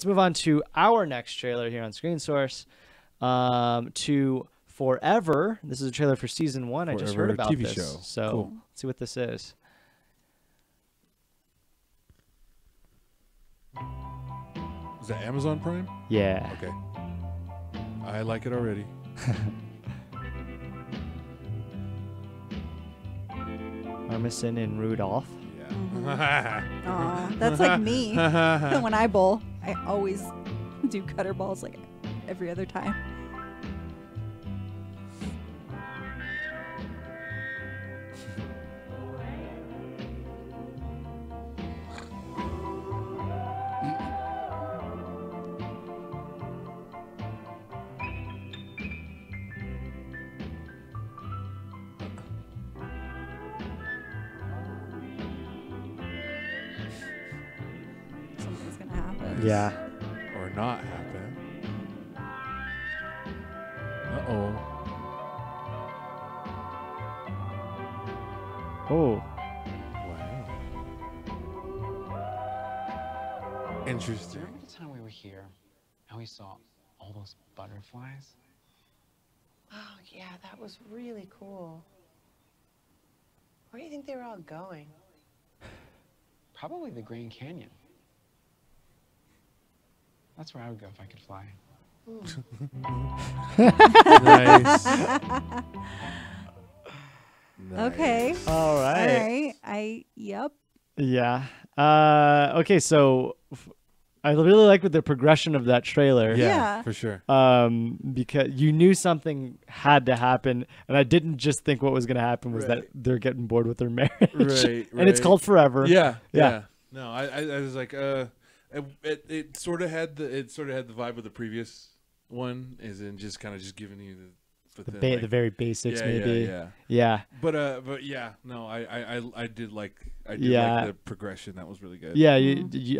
Let's move on to our next trailer here on Screen Source. To Forever. This is a trailer for season 1. I just heard about TV this. show. So Cool. let's see what this is. Is that Amazon Prime? Yeah. Okay. I like it already. Armisen and Rudolph. Yeah. Aw, that's like me. When I bowl, I always do cutter balls like every other time. Something's gonna happen. Yeah. Or not happen. Uh-oh. Oh. Wow. Interesting. Remember the time we were here and we saw all those butterflies? Oh, yeah, that was really cool. Where do you think they were all going? Probably the Grand Canyon. That's where I would go if I could fly. Nice. Okay. All All right. right. Yep. Yeah. Okay, so I really like with the progression of that trailer. Yeah. For sure. Because you knew something had to happen, and I didn't just think what was going to happen was that Right. they're getting bored with their marriage. Right, And it's right. called Forever. Yeah. Yeah. Yeah. No, I was like, it sort of had the vibe of the previous one, as in just kind of just giving you The very basics, yeah, maybe. yeah. Yeah. But yeah, no, I did like Yeah. like the progression. That was really good. Yeah,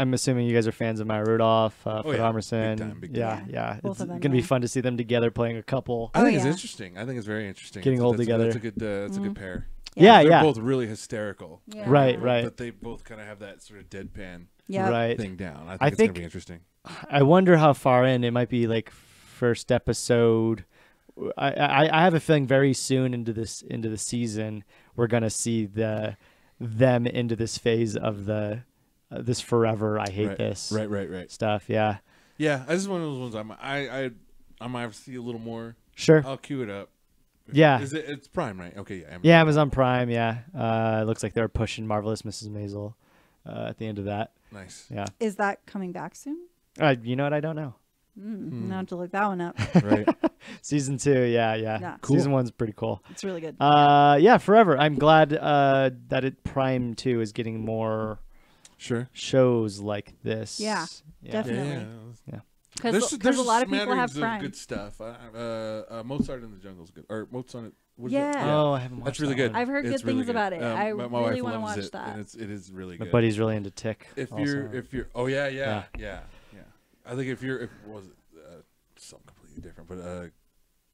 I'm assuming you guys are fans of Maya Rudolph, Fred yeah. Armisen. Big time, big yeah, time. yeah. Both It's of them, gonna be yeah. fun to see them together playing a couple. I think Oh, it's yeah. interesting. I think it's very interesting. Getting old together. That's a good. That's a good pair. Yeah, They're yeah. both really hysterical. Yeah. Right, right. But they both kind of have that sort of deadpan Yeah. Right. thing down. I think I it's think- gonna be interesting. I wonder how far in it might be. Like first episode. I have a feeling very soon into the season we're gonna see them into this phase of the this forever. I hate Right. this Right. stuff. Yeah, Yeah, this is one of those ones. I might have to see a little more. sure. I'll queue it up. Yeah. It's Prime, right? Okay, yeah. Yeah, Amazon Prime. Yeah, it looks like they're pushing Marvelous Mrs. Maisel at the end of that. Nice. Yeah, Is that coming back soon? you know what? I don't know. Now I have to look that one up. Right. Season 2, yeah. Yeah. Cool. Season 1's pretty cool. It's really good. Yeah, Forever. I'm glad that Prime 2 is getting more Sure. shows like this. Yeah, definitely. Yeah. Because a lot of people have smatterings Prime. good stuff. Mozart in the Jungle is good. Or Mozart. What is Yeah. It? Oh, I haven't watched That's really that good. one. I've heard It's good really things about it. I my really wife wanna loves watch it, that. and it is really My good. buddy's really into Tick. If also. you're yeah. I think if was it something completely different, but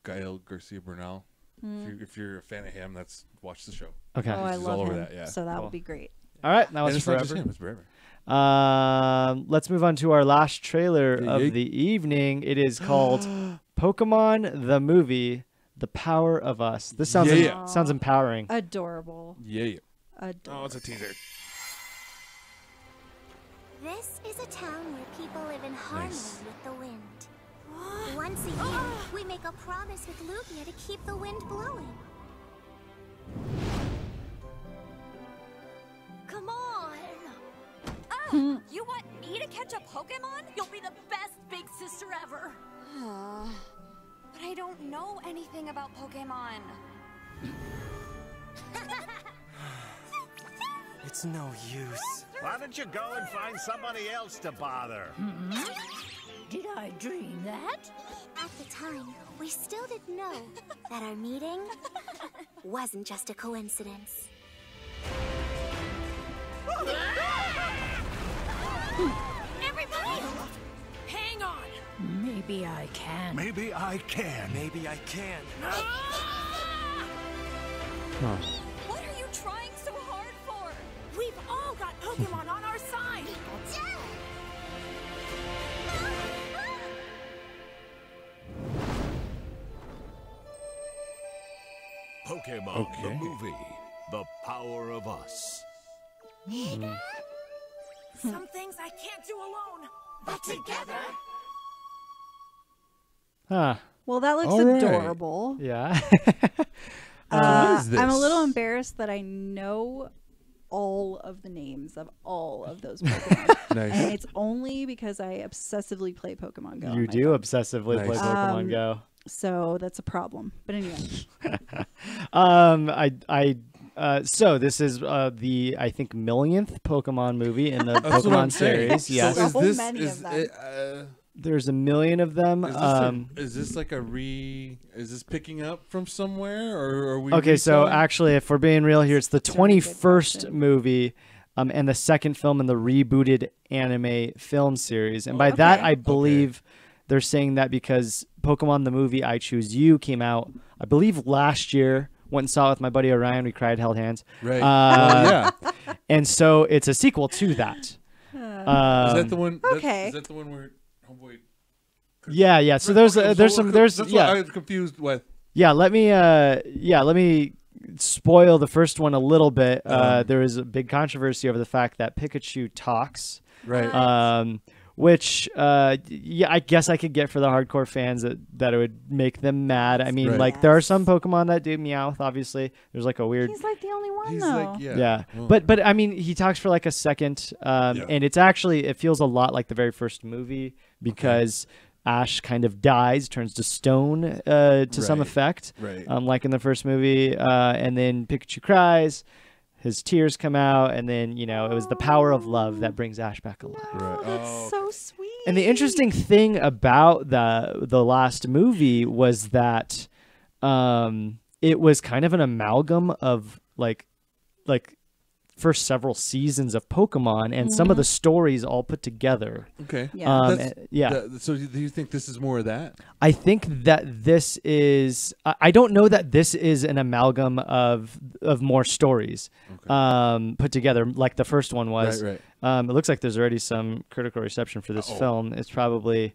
Gael Garcia Bernal. If you're a fan of him, watch the show. Okay. Oh, I She's love all over him. that, yeah. So that Cool. would be great. All right, that And was it's not just Forever. him; it's forever. Let's move on to our last trailer of Yay. the evening. It is called Pokemon the Movie: The Power of Us. This sounds Yeah. sounds empowering. Adorable. Yeah. Adorable. Oh, it's a teaser. This is a town where people live in harmony Nice. with the wind. Once a year, we make a promise with Lugia to keep the wind blowing. Come on! Ah, you want me to catch a Pokemon? You'll be the best big sister ever! But I don't know anything about Pokemon. It's no use. Why don't you go and find somebody else to bother? Did I dream that? At the time, we still didn't know that our meeting wasn't just a coincidence. Everybody! Hang on! Maybe I can. Maybe I can. Maybe I can. What are you trying so hard for? We've all got Pokemon on our side! Pokemon the movie, The Power of Us. Some things I can't do alone, but together. Huh. Well, that looks All right. adorable. Yeah. What is I'm a little this? embarrassed that I know all of the names of all of those Pokemon. Nice. And it's only because I obsessively play Pokemon Go. on You my do phone. obsessively play Nice. Pokemon Go. So that's a problem. But anyway. So this is the I think millionth Pokemon movie in the That's what I'm Pokemon saying. series. So Yes, is So this many is of them. it, there's a million of them. is this like is this picking up from somewhere, or are we? Okay, so retelling? actually, if we're being real here, it's the Very good 21st question. movie, and the second film in the rebooted anime film series. And by that, Okay. I believe they're saying that because Pokemon the movie I Choose You came out, I believe last year. Went and saw it with my buddy Orion. We cried, held hands. right? Uh, Yeah. And so it's a sequel to that. Is that the one? okay. Is that the one where? Oh boy. Yeah. So there's Okay, there's so some there's that's yeah what I was confused with. yeah. Let me spoil the first one a little bit. There was a big controversy over the fact that Pikachu talks. Right. Which yeah, I guess I could get for the hardcore fans that it would make them mad. I mean, Right. like there are Yes. some Pokemon that do Meowth. Obviously, there's like a weird He's like the only one, He's though. like, yeah. yeah. Oh. But I mean, he talks for like a second, and it's actually it feels a lot like the very first movie because Ash kind of dies, turns to stone to some Right. effect, Right. like in the first movie, and then Pikachu cries. His tears come out, and then it was the power of love that brings Ash back alive. Right. That's Oh, so sweet. And the interesting thing about the last movie was that it was kind of an amalgam of like first several seasons of Pokemon and some of the stories all put together. okay. Yeah. That's- So do you think this is more of that? I think that this is. I don't know that this is an amalgam of more stories put together like the first one was. Right. It looks like there's already some critical reception for this film. It's probably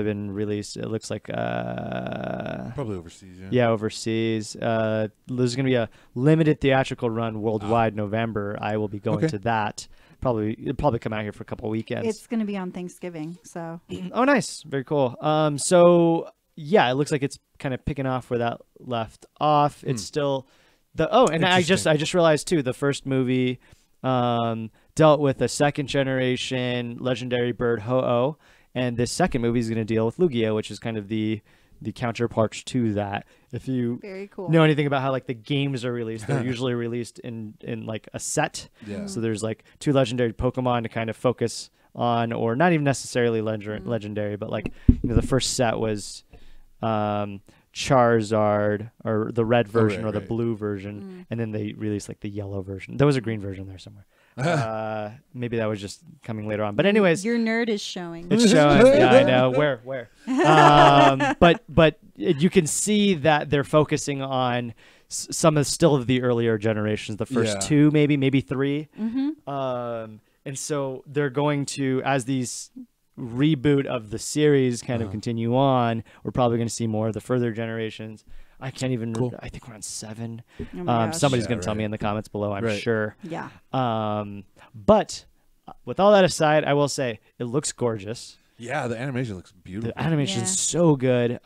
been released. It looks like Probably overseas. Yeah. yeah, overseas. There's going to be a limited theatrical run worldwide November. I will be going Okay. to that. It'll probably come out here for a couple of weekends. It's going to be on Thanksgiving, so. Oh, nice. Very cool. So yeah, it looks like it's kind of picking off where that left off. It's still and I just realized too, the first movie dealt with a second generation legendary bird Ho-Oh, and this second movie is going to deal with Lugia, which is kind of the counterpart to that. If you Very cool. know anything about how like the games are released, they're usually released in like a set. Yeah. So there's like 2 legendary Pokemon to kind of focus on, or not even necessarily legendary, but like the first set was Charizard, or the red version, or the blue version, and then they released like the yellow version. There was a green version there somewhere. Maybe that was just coming later on. But anyways, Your nerd is showing. it's showing. Yeah, I know. Where? But you can see that they're focusing on some of the earlier generations, the first 2, maybe 3. And so they're going to, as these reboot of the series kind of continue on, we're probably going to see more of the further generations. I can't even. I think we're on 7. Oh my gosh. Somebody's going to tell me in the comments below, I'm sure. Yeah. But with all that aside, I will say it looks gorgeous. Yeah, the animation looks beautiful. The animation Yeah. is so good. It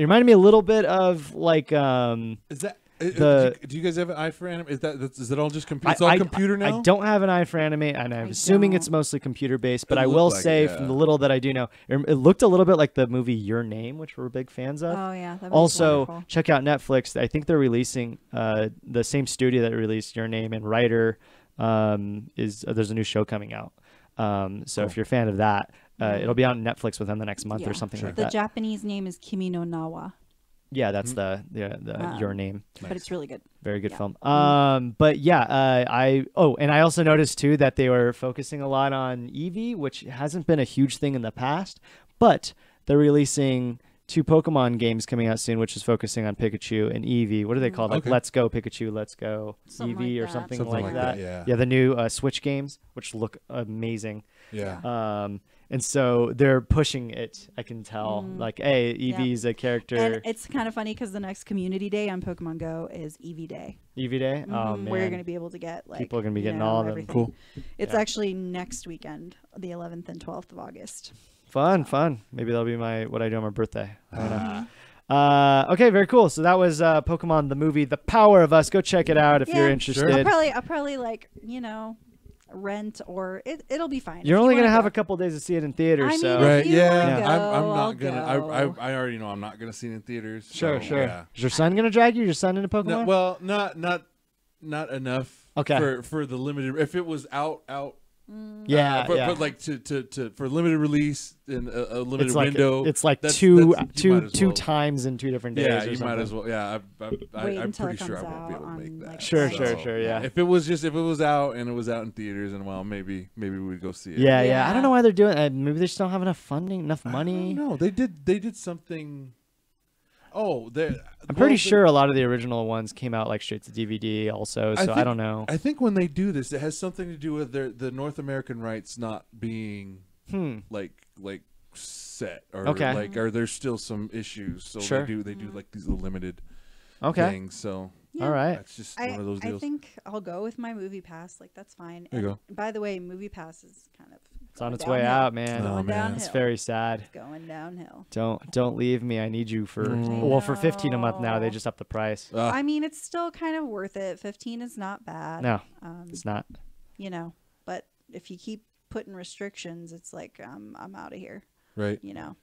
reminded me a little bit of like Is that? the- do you guys have an eye for anime? Is that all just computer? It's all computer now. I don't have an eye for anime, and I'm assuming it's don't. mostly computer based. But It I looked will like it, say, yeah. from the little that I do know, it looked a little bit like the movie Your Name, which we're big fans of. Oh, yeah. That was Also, wonderful. check out Netflix. I think they're releasing the same studio that released Your Name, and writer there's a new show coming out. So if you're a fan of that, it'll be on Netflix within the next month Yeah. or something like The that. Japanese name is Kimi no Nawa, Yeah, that's the Your Name. but it's really good. Very good Yeah. film. But yeah, and I also noticed too that they were focusing a lot on Eevee, which hasn't been a huge thing in the past, but they're releasing 2 Pokemon games coming out soon, which is focusing on Pikachu and Eevee. What are they called? Like Okay. Let's Go Pikachu, Let's Go Something Eevee, like or that. something, Something like like that. that, yeah. Yeah, the new Switch games, which look amazing. Yeah. And so they're pushing it. I can tell. Like, hey, Eevee's a character. And it's kind of funny because the next community day on Pokemon Go is Eevee Day. Eevee Day. Oh man, Where you're going to be able to get like people are going to be you getting know, all of them. everything. Cool. It's Yeah. actually next weekend, the 11th and 12th of August. Fun. Maybe that'll be what I do on my birthday. I don't know. Okay, very cool. So that was Pokemon the movie, The Power of Us. Go check it out if you're interested. I'll probably like rent or it'll be fine. You're If only you gonna wanna have go. a couple days to see it in theaters. I mean, so if Right. you Yeah. wanna go, I'm I'll not gonna. go. I already know I'm not gonna see it in theaters. Sure. so, Yeah. Is your son gonna drag you? Your son into Pokemon? No, well, not enough. Okay. For the limited. If it was out. Yeah, but like to for limited release in a limited it's like window. it's like that's- two that's- you might as two well- times in 2 different days. Yeah, or you might as something. well. Yeah, Wait I'm until pretty it sure I comes won't be able to out make on, that. like, Sure, so- sure, yeah. If it was out and it was out in theaters, and well, maybe we'd go see it. Yeah. I Yeah. don't know why they're doing it. Maybe they just don't have enough funding, enough money. No, they did something. Oh, I'm pretty sure a lot of the original ones came out like straight to DVD also, so I don't know. I think when they do this, it has something to do with the North American rights not being like set or Okay. like or there's still some issues. So Sure. they do like these limited Okay. things. So All right. that's just one of those I deals. think I'll go with my Movie Pass. Like that's fine. There you And by the way, Movie Pass is kind of It's on its going way downhill. out, man. It's going downhill. It's very sad. It's going downhill. Don't leave me. I need you for for 15 a month now. They just upped the price. I mean, it's still kind of worth it. 15 is not bad. No, it's not. You know, but if you keep putting restrictions, it's like I'm out of here. Right. You know.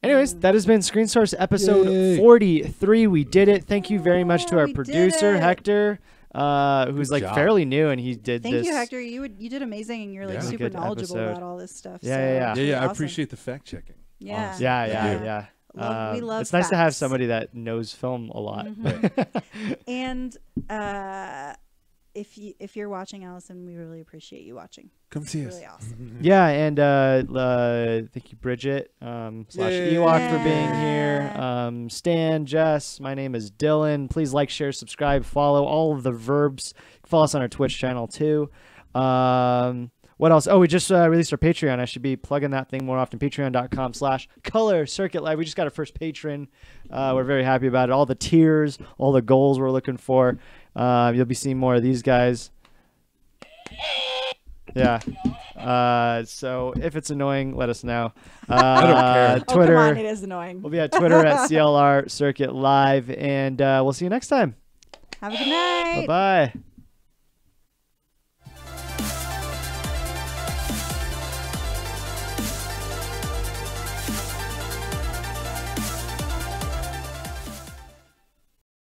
Anyways, that has been Screen Source episode Yay. 43. We did it. Thank you very much to our we did producer it. Hector, who's Good like job. fairly new, and he did Thank this. you, Hector. You did amazing, and you're like Yeah. super Good knowledgeable episode. about all this stuff. Yeah, so yeah, it's Yeah, really I awesome. appreciate the fact checking. Yeah. honestly. Yeah, I yeah, do. yeah. We love It's nice to have facts. somebody that knows film a lot. And if you're watching, Allison, we really appreciate you watching. Come see It's us. really awesome. Yeah, and thank you, Bridget / Ewok for being here. Stan, Jess, my name is Dylan. Please like, share, subscribe, follow all of the verbs. Follow us on our Twitch channel too. What else? Oh, we just released our Patreon. I should be plugging that thing more often. Patreon.com/Color Circuit Live. We just got our first patron. We're very happy about it. All the tiers, all the goals we're looking for. You'll be seeing more of these guys. Yeah. So if it's annoying, let us know. I don't care. Twitter. Oh, come on, it is annoying. We'll be at Twitter at CLR Circuit Live, and we'll see you next time. Have a good night. Bye-bye.